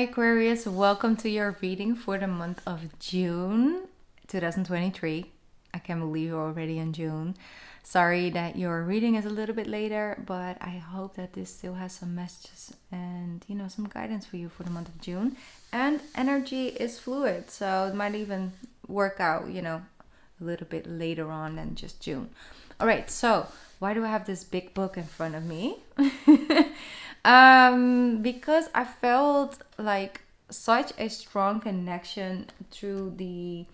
Aquarius, welcome to your reading for the month of June 2023. I can't believe you're already in June. Sorry that your reading is a little bit later, but I hope that this still has some messages and some guidance for you for the month of June. And energy is fluid, so it might even work out, a little bit later on than just June. All right, so why do I have this big book in front of me? Because I felt like such a strong connection through the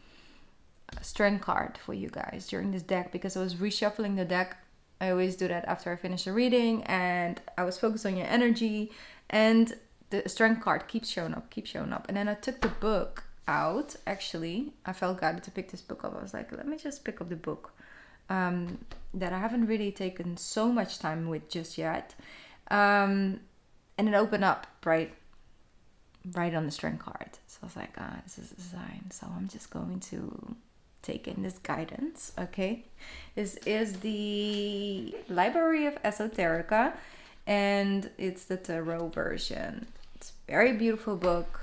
strength card for you guys during this deck, because I was reshuffling the deck. I always do that after I finish a reading, and I was focused on your energy, and the strength card keeps showing up. And then I took the book out. Actually, I felt guided to pick this book up. I was like, let me just pick up the book that I haven't really taken so much time with just yet. And it opened up right on the strength card. So I was like, this is a sign. So I'm just going to take in this guidance. Okay, this is the Library of Esoterica, and it's the tarot version. It's a very beautiful book.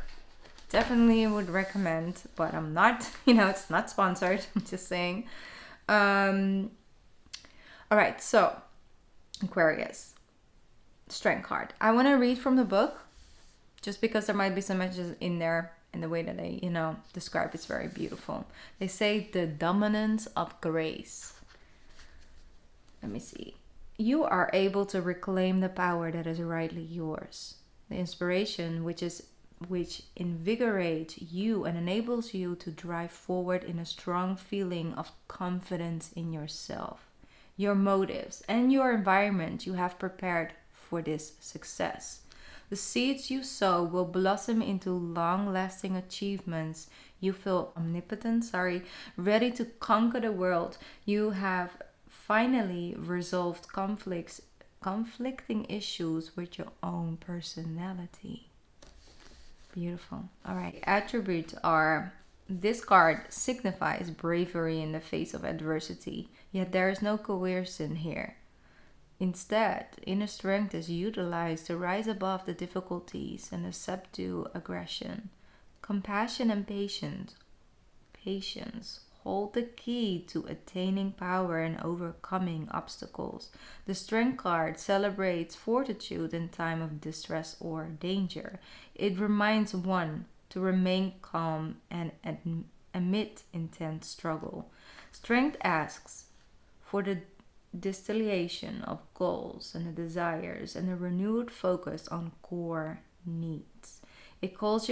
Definitely would recommend, but I'm not, it's not sponsored. I'm just saying. All right, so Aquarius, strength card. I want to read from the book just because there might be some messages in there, and the way that they, describe it's very beautiful. They say the dominance of grace. Let me see. You are able to reclaim the power that is rightly yours. The inspiration which invigorates you and enables you to drive forward in a strong feeling of confidence in yourself, your motives, and your environment. You have prepared for this success. The seeds you sow will blossom into long-lasting achievements. You feel ready to conquer the world. You have finally resolved conflicting issues with your own personality. Beautiful. All right. Attributes are: this card signifies bravery in the face of adversity, yet there is no coercion here. Instead, inner strength is utilized to rise above the difficulties and to subdue aggression. Compassion and patience hold the key to attaining power and overcoming obstacles. The Strength card celebrates fortitude in time of distress or danger. It reminds one to remain calm and amid intense struggle. Strength asks for the distillation of goals and the desires and a renewed focus on core needs. It calls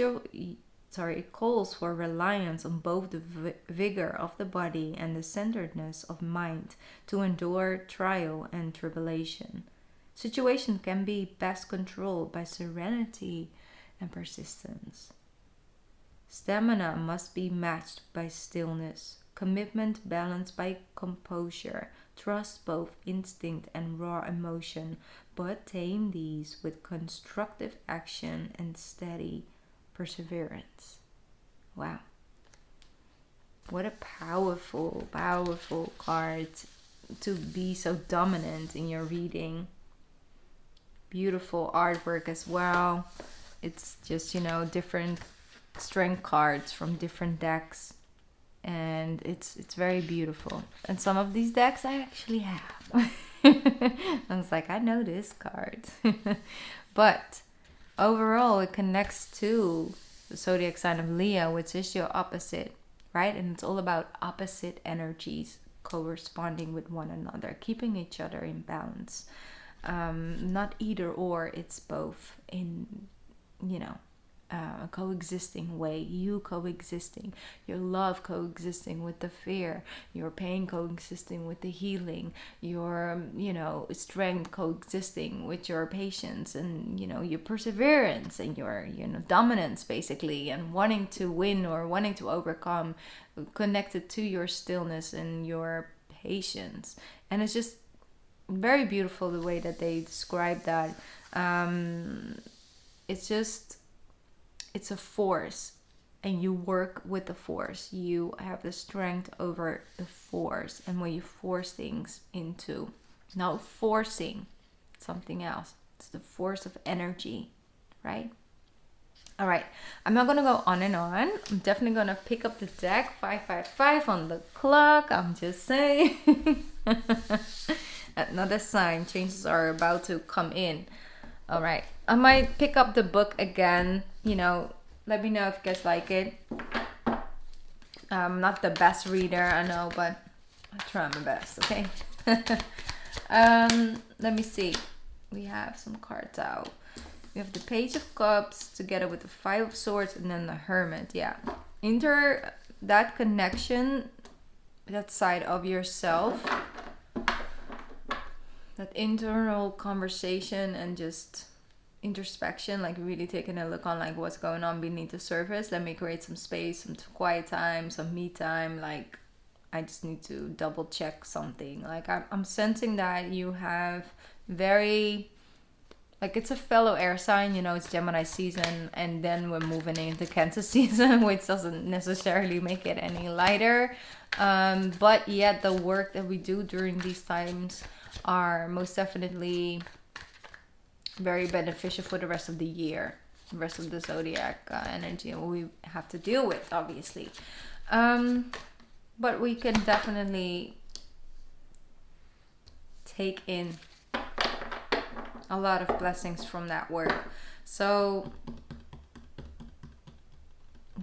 for reliance on both the vigor of the body and the centeredness of mind to endure trial and tribulation. Situation can be best controlled by serenity and persistence. Stamina must be matched by stillness, commitment balanced by composure. Trust both instinct and raw emotion, but tame these with constructive action and steady perseverance. Wow. What a powerful, powerful card to be so dominant in your reading. Beautiful artwork as well. It's just, different strength cards from different decks. And it's very beautiful. And some of these decks I actually have. I was like, I know this card. But overall, it connects to the zodiac sign of Leo, which is your opposite, right? And it's all about opposite energies corresponding with one another, keeping each other in balance. Not either or, it's both in, a coexisting way. You coexisting, your love coexisting with the fear, your pain coexisting with the healing, your strength coexisting with your patience, and your perseverance and your dominance, basically, and wanting to win or wanting to overcome, connected to your stillness and your patience. And it's just very beautiful the way that they describe that. It's a force, and you work with the force. You have the strength over the force, and when you force things into, not forcing something else, it's the force of energy, right? All right, I'm not gonna go on and on. I'm definitely gonna pick up the deck. 555 on the clock. I'm just saying. Another sign, changes are about to come in. All right, I might pick up the book again. You know, let me know if you guys like it. I'm not the best reader, I know, but I try my best. Okay. Let me see. We have some cards out. We have the Page of Cups together with the Five of Swords and then the Hermit. Yeah. That connection, that side of yourself, that internal conversation and just introspection, like really taking a look on like what's going on beneath the surface. Let me create some space, some quiet time, some me time. Like I just need to double check something. Like I'm sensing that you have very, like it's a fellow air sign, you know, it's Gemini season, and then we're moving into Cancer season, which doesn't necessarily make it any lighter. But yet the work that we do during these times are most definitely very beneficial for the rest of the year, the rest of the zodiac energy we have to deal with, obviously. But we can definitely take in a lot of blessings from that work. So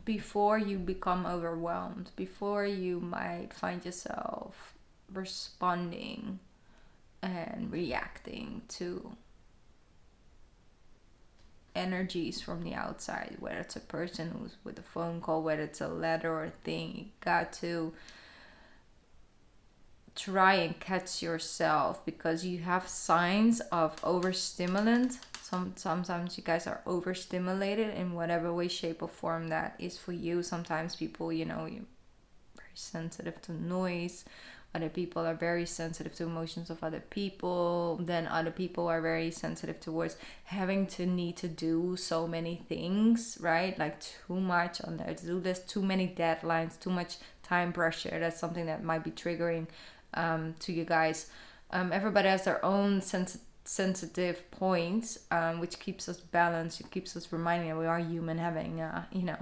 before you become overwhelmed, before you might find yourself responding and reacting to energies from the outside, whether it's a person who's with a phone call, whether it's a letter or a thing, you got to try and catch yourself, because you have signs of overstimulant. Sometimes you guys are overstimulated in whatever way, shape or form that is for you. Sometimes people, you know, you're very sensitive to noise. Other people are very sensitive to emotions of other people. Then other people are very sensitive towards having to need to do so many things, right? Like too much on their to-do list, too many deadlines, too much time pressure. That's something that might be triggering to you guys. Everybody has their own sensitive points, which keeps us balanced. It keeps us reminding that we are human, having you know,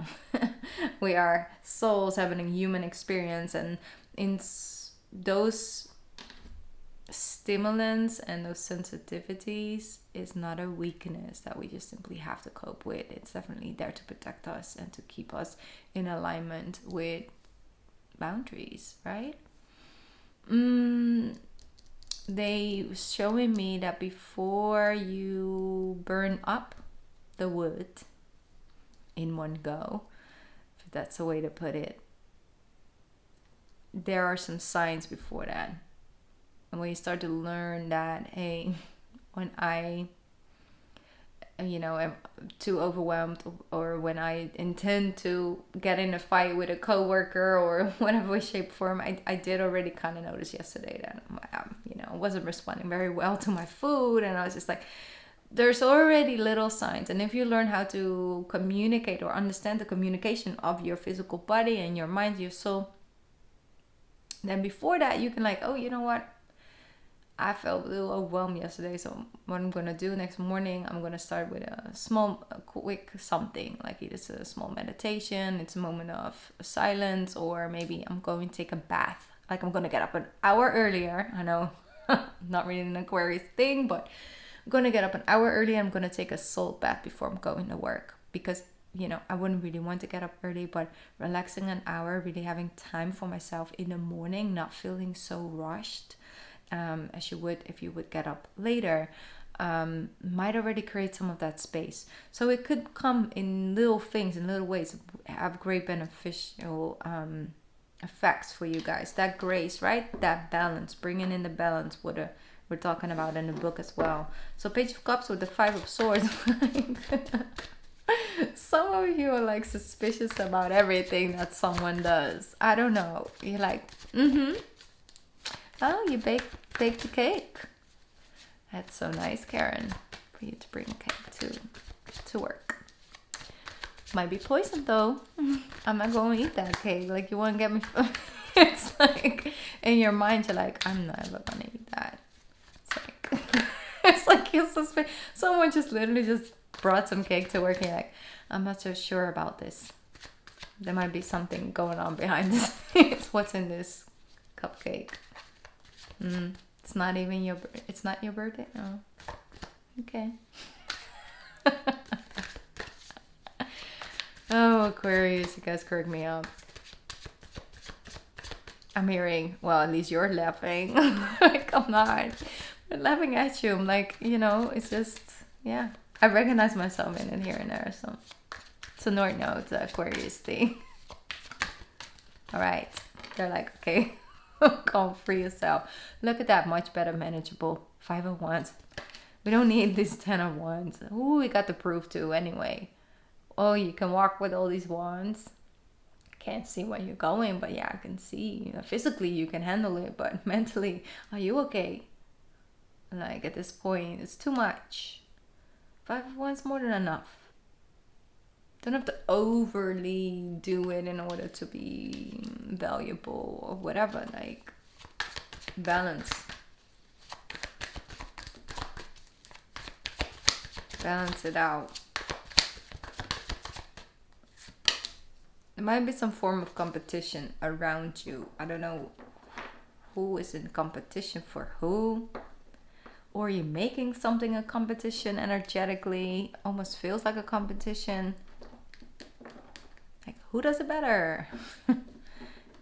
we are souls having a human experience, and in those stimulants and those sensitivities is not a weakness that we just simply have to cope with. It's definitely there to protect us and to keep us in alignment with boundaries, right? They showing me that before you burn up the wood in one go, if that's a way to put it, there are some signs before that. And when you start to learn that, hey, when I, you know, am too overwhelmed, or when I intend to get in a fight with a coworker or whatever way, shape, form, I did already kind of notice yesterday that you know, I wasn't responding very well to my food, and I was just like, there's already little signs. And if you learn how to communicate or understand the communication of your physical body and your mind, your soul, then before that you can like, oh, you know what, I felt a little overwhelmed yesterday, so what I'm gonna do next morning, I'm gonna start with a quick something, like it's a small meditation, it's a moment of silence, or maybe I'm going to take a bath. Like I'm gonna get up an hour earlier. I know, not really an Aquarius thing, but I'm gonna get up an hour earlier. I'm gonna take a salt bath before I'm going to work, because you know, I wouldn't really want to get up early, but relaxing an hour, really having time for myself in the morning, not feeling so rushed as you would if you would get up later, might already create some of that space. So it could come in little things, in little ways, have great beneficial effects for you guys. That grace, right? That balance, bringing in the balance, what we're talking about in the book as well. So Page of Cups with the Five of Swords. Some of you are like suspicious about everything that someone does. I don't know. You're like, oh, you baked the cake. That's so nice, Karen, for you to bring cake to work. Might be poisoned though. I'm not going to eat that cake. Like, you want to get me? It's like in your mind you're like, I'm never gonna eat that. It's like it's like you're suspicious. Someone just literally just brought some cake to work and you're like, I'm not so sure about this. There might be something going on behind this. What's in this cupcake? It's not even your. It's not your birthday. Oh, okay. Oh, Aquarius, you guys crack me up. I'm hearing. Well, at least you're laughing. Like I'm not. I'm laughing at you. I'm like, it's just, yeah. I recognize myself in it here and there. So it's a North Node, the Aquarius thing. All right. They're like, okay, come free yourself. Look at that, much better manageable. 5 of Wands. We don't need this 10 of Wands. Ooh, we got the proof too anyway. Oh, you can walk with all these wands. Can't see where you're going, but yeah, I can see. Physically, you can handle it, but mentally, are you okay? Like at this point, it's too much. 5 of Wands more than enough. Don't have to overly do it in order to be valuable or whatever. Like, balance. Balance it out. There might be some form of competition around you. I don't know who is in competition for who. Or you're making something a competition energetically. Almost feels like a competition. Like, who does it better?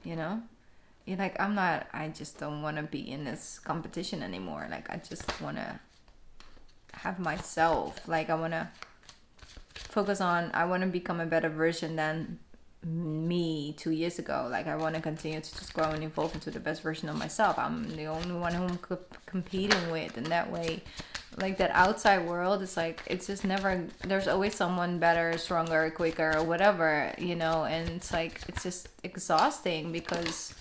You're like, I just don't want to be in this competition anymore. Like, I just want to have myself. Like, I want to focus on, I want to become a better version than me 2 years ago. Like, I want to continue to just grow and evolve into the best version of myself. I'm the only one who I'm competing with, and that way, like, that outside world is like, it's just never, there's always someone better, stronger, quicker, or whatever, and it's like, it's just exhausting because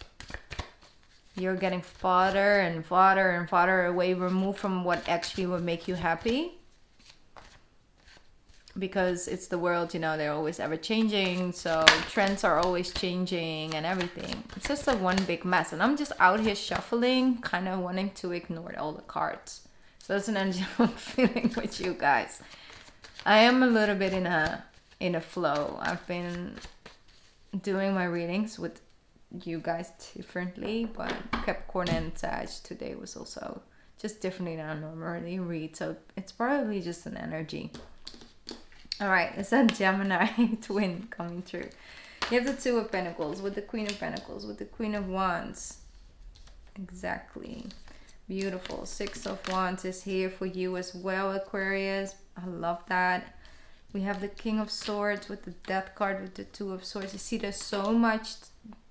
you're getting farther and farther and farther away, removed from what actually would make you happy. Because it's the world, they're always ever changing, so trends are always changing and everything. It's just a one big mess, and I'm just out here shuffling, kind of wanting to ignore all the cards. So that's an energy I'm feeling with you guys. I am a little bit in a flow. I've been doing my readings with you guys differently, but Capricorn and Sag today was also just differently than I normally read, so it's probably just an energy. All right, it's a Gemini twin coming through. You have the 2 of Pentacles with the Queen of Pentacles, with the Queen of Wands. Exactly. Beautiful. 6 of Wands is here for you as well, Aquarius. I love that. We have the King of Swords with the Death card with the 2 of Swords. You see there's so much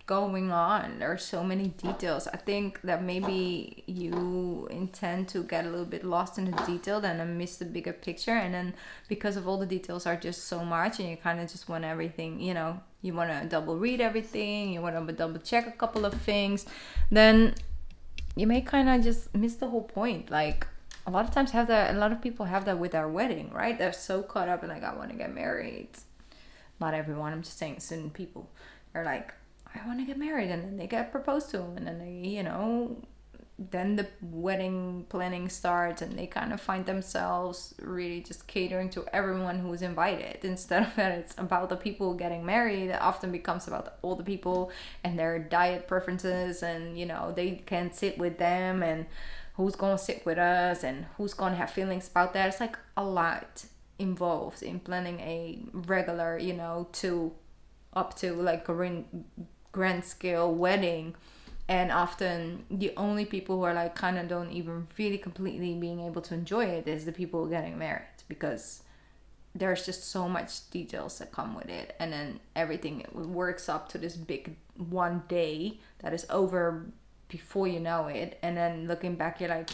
going on. There are so many details. I think that maybe you intend to get a little bit lost in the detail and miss the bigger picture, and then because of all the details are just so much, and you kind of just want everything, you want to double read everything, you want to double check a couple of things, then you may kind of just miss the whole point. Like, a lot of times a lot of people have that with our wedding, right? They're so caught up in like, I want to get married. Not everyone, I'm just saying certain people are like, I want to get married, and then they get proposed to, and then they, then the wedding planning starts, and they kind of find themselves really just catering to everyone who's invited, instead of that it's about the people getting married. It often becomes about all the people and their diet preferences, and they can't sit with them, and who's gonna sit with us, and who's gonna have feelings about that. It's like a lot involved in planning a regular, up to like a grand scale wedding, and often the only people who are like kind of don't even really completely being able to enjoy it is the people getting married, because there's just so much details that come with it, and then everything works up to this big one day that is over before you know it, and then looking back you're like,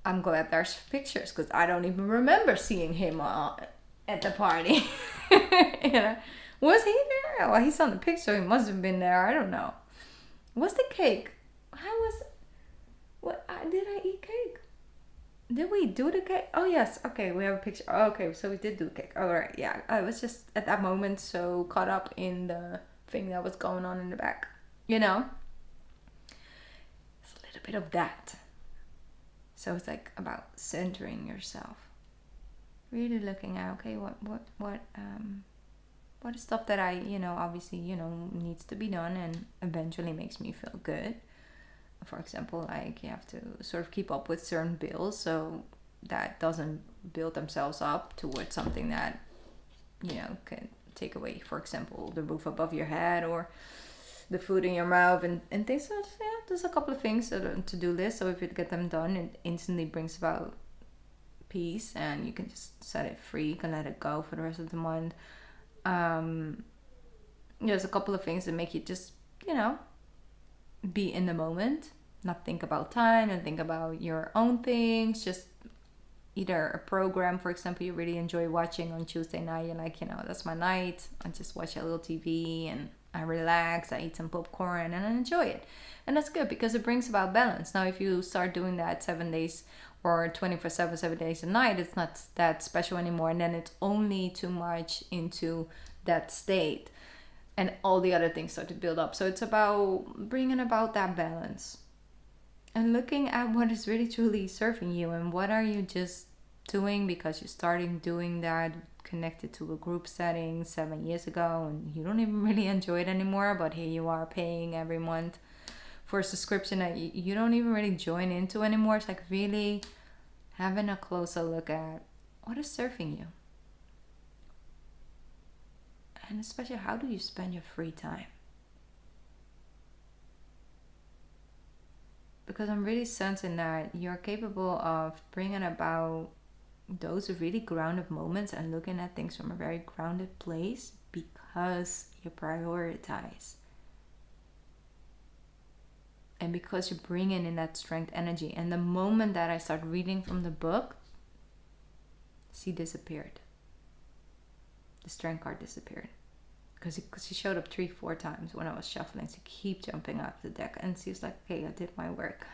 I'm glad there's pictures, because I don't even remember seeing him at the party. Was he there? Well, he's on the picture. He must have been there. I don't know. What's the cake? Did I eat cake? Did we do the cake? Oh, yes. Okay, we have a picture. Oh, okay, so we did do the cake. All right, yeah. I was just at that moment so caught up in the thing that was going on in the back. It's a little bit of that. So it's like about centering yourself. really looking at, okay, what is stuff that I, obviously, needs to be done and eventually makes me feel good. For example, like you have to sort of keep up with certain bills, so that doesn't build themselves up towards something that, can take away, for example, the roof above your head or the food in your mouth and things. So yeah, there's a couple of things to-do list. So if you get them done, it instantly brings about peace, and you can just set it free. You can let it go for the rest of the month. There's a couple of things that make you just, be in the moment, not think about time and think about your own things. Just either a program, for example, you really enjoy watching on Tuesday night. You're like, that's my night. I just watch a little TV and I relax. I eat some popcorn and I enjoy it. And that's good because it brings about balance. Now, if you start doing that 7 days or 24/7, 7 days a night, it's not that special anymore. And then it's only too much into that state. And all the other things start to build up. So it's about bringing about that balance. And looking at what is really truly serving you, and what are you just doing because you're starting doing that connected to a group setting 7 years ago and you don't even really enjoy it anymore, but here you are paying every month for a subscription that you don't even really join into anymore. It's like really having a closer look at what is serving you. And especially, how do you spend your free time? Because I'm really sensing that you're capable of bringing about those really grounded moments and looking at things from a very grounded place because you prioritize. And because you're bringing in that strength energy. And the moment that I start reading from the book, she disappeared. The strength card disappeared. Because she showed up 3-4 times when I was shuffling. She keep jumping out of the deck. And she was like, okay, I did my work.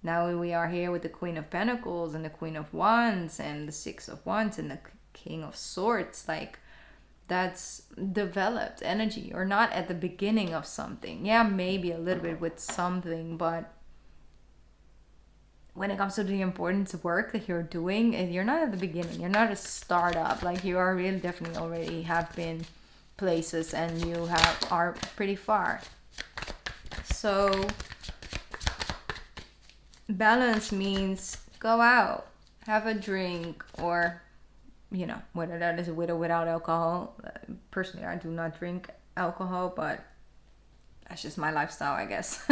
Now we are here with the Queen of Pentacles and the Queen of Wands and the Six of Wands and the King of Swords. Like, that's developed energy. You're not at the beginning of something. Yeah, maybe a little bit with something, but when it comes to the important work that you're doing, you're not at the beginning. You're not a startup. Like, you are really definitely already have been places and you are pretty far. So balance means go out, have a drink, or whether that is with or without alcohol. Personally, I do not drink alcohol, but that's just my lifestyle, I guess.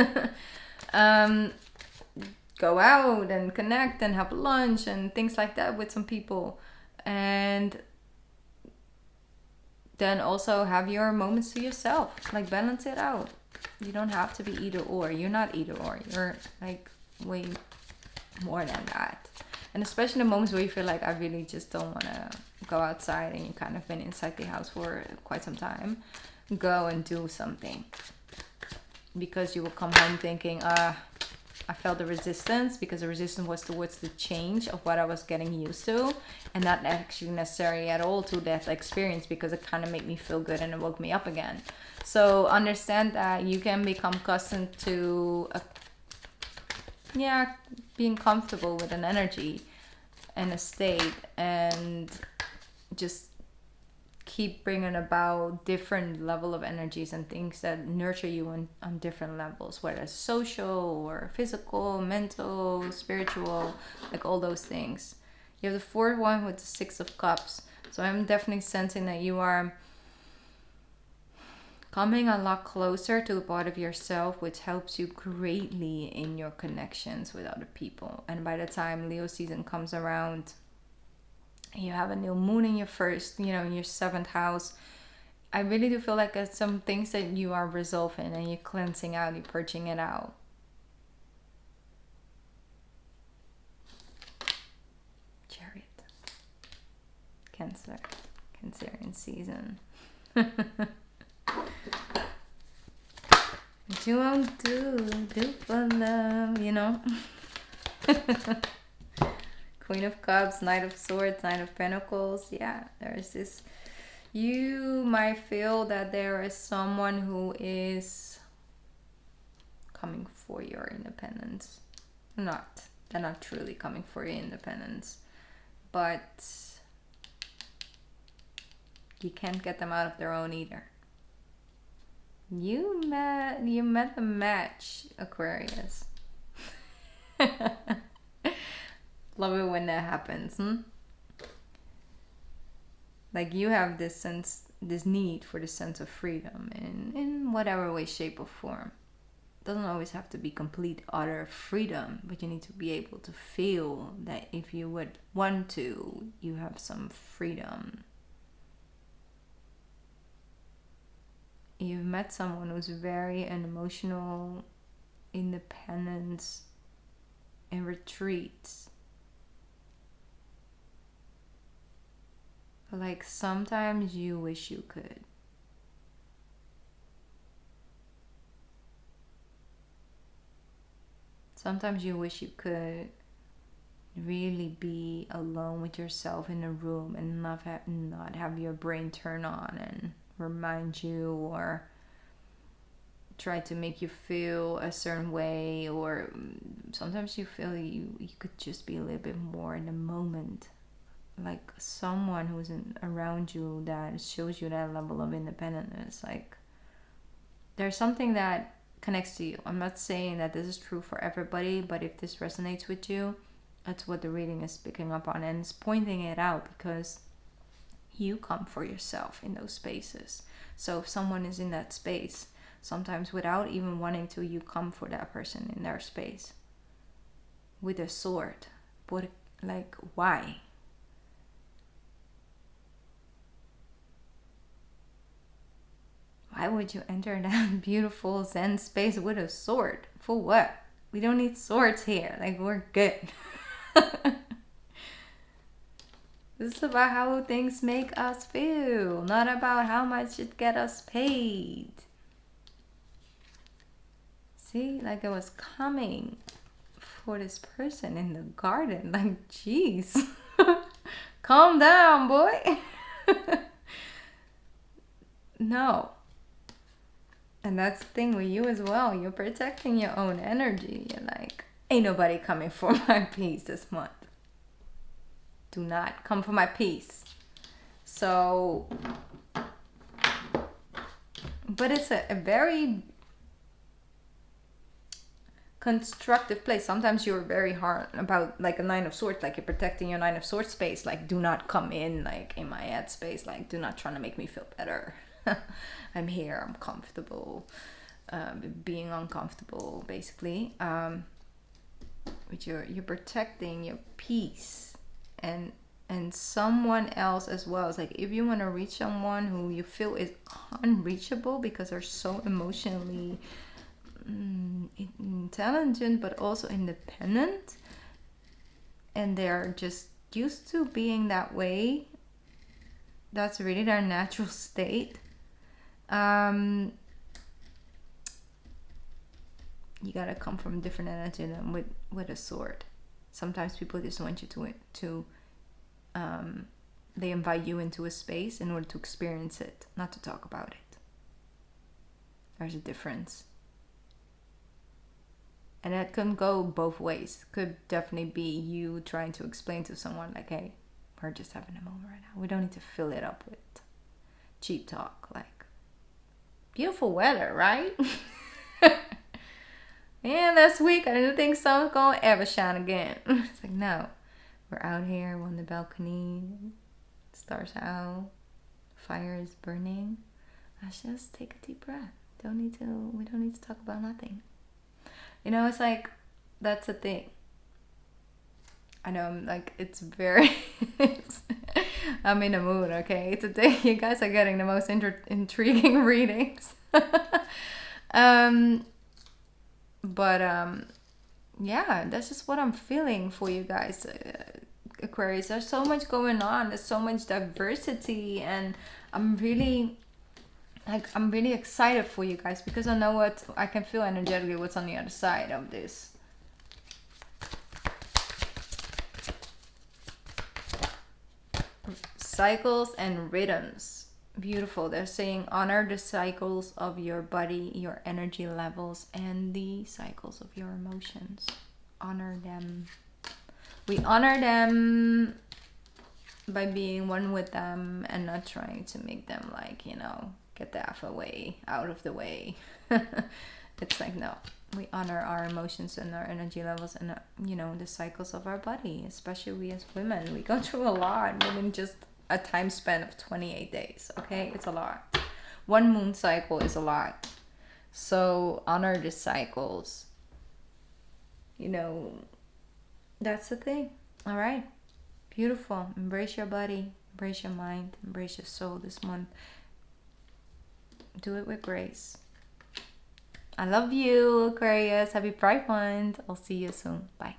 Go out and connect and have lunch and things like that with some people, and then also have your moments to yourself. Like, balance it out. You don't have to be either or. You're not either or. You're like way more than that. And especially the moments where you feel like, I really just don't want to go outside and you kind of been inside the house for quite some time, go and do something. Because you will come home thinking, I felt the resistance, because the resistance was towards the change of what I was getting used to, and not actually necessarily at all to that experience, because it kind of made me feel good and it woke me up again. So understand that you can become accustomed to being comfortable with an energy and a state, and just keep bringing about different level of energies and things that nurture you on different levels, whether it's social or physical, mental, spiritual, like all those things. You have the fourth one with the Six of Cups. So I'm definitely sensing that you are coming a lot closer to a part of yourself, which helps you greatly in your connections with other people. And by the time Leo season comes around, you have a new moon in your first, in your 7th house. I really do feel like it's some things that you are resolving and you're cleansing out, you're purging it out. Chariot. Cancer. Cancerian season. What you won't do for love, Queen of Cups, Knight of Swords, Knight of Pentacles. Yeah, there's this. You might feel that there is someone who is coming for your independence. Not. They're not truly coming for your independence. But you can't get them out of their own either. You met the match, Aquarius. Love it when that happens, Like you have this sense, this need for the sense of freedom in whatever way, shape, or form. It doesn't always have to be complete, utter freedom, but you need to be able to feel that if you would want to, you have some freedom. You've met someone who's very an emotional independence and retreats. But like sometimes you wish you could. Sometimes you wish you could really be alone with yourself in a room and not have your brain turn on and remind you or try to make you feel a certain way, or sometimes you feel you could just be a little bit more in the moment, like someone who's around you that shows you that level of independence. Like there's something that connects to you. I'm not saying that this is true for everybody, but if this resonates with you, that's what the reading is picking up on, and it's pointing it out because you come for yourself in those spaces. So if someone is in that space, sometimes without even wanting to, you come for that person in their space with a sword. But like, why? Why would you enter that beautiful Zen space with a sword? For what? We don't need swords here. Like, we're good. This is about how things make us feel, not about how much it get us paid. See, like I was coming for this person in the garden. Like, jeez. Calm down, boy. No. And that's the thing with you as well. You're protecting your own energy. You're like, ain't nobody coming for my peace this month. Do not come for my peace. So, but it's a very constructive place. Sometimes you're very hard about like a Nine of Swords, like you're protecting your Nine of Swords space. Like, do not come in like in my head space. Like, do not try to make me feel better. I'm here, I'm comfortable, being uncomfortable, basically. But you're protecting your peace and someone else as well. It's like if you want to reach someone who you feel is unreachable because they're so emotionally intelligent but also independent, and they're just used to being that way, that's really their natural state. You gotta come from a different energy than with a sword. Sometimes people just want you to they invite you into a space in order to experience it, not to talk about it. There's a difference. And that can go both ways. Could definitely be you trying to explain to someone like, hey, we're just having a moment right now. We don't need to fill it up with cheap talk. Like, beautiful weather, right? And last week I didn't think sun's gonna ever shine again. It's like, no. We're out here, we're on the balcony, stars out, fire is burning. Let's just take a deep breath. We don't need to talk about nothing. You know, it's like, that's the thing. I know I'm like, it's very, I'm in a mood, okay? Today you guys are getting the most intriguing readings. Yeah, that's just what I'm feeling for you guys, Aquarius. There's so much going on. There's so much diversity, and I'm really excited for you guys because I know I can feel energetically what's on the other side of this. Cycles and rhythms. Beautiful. They're saying honor the cycles of your body, your energy levels, and the cycles of your emotions. honor them. We honor them by being one with them and not trying to make them like, you know, get the F away, out of the way. It's like, no, we honor our emotions and our energy levels and, you know, the cycles of our body, especially we as women. We go through a lot within just a time span of 28 days, okay? It's a lot. One moon cycle is a lot. So honor the cycles. You know, that's the thing. All right. Beautiful. Embrace your body. Embrace your mind. Embrace your soul this month. Do it with grace. I love you, Aquarius. Happy Pride Month. I'll see you soon. Bye.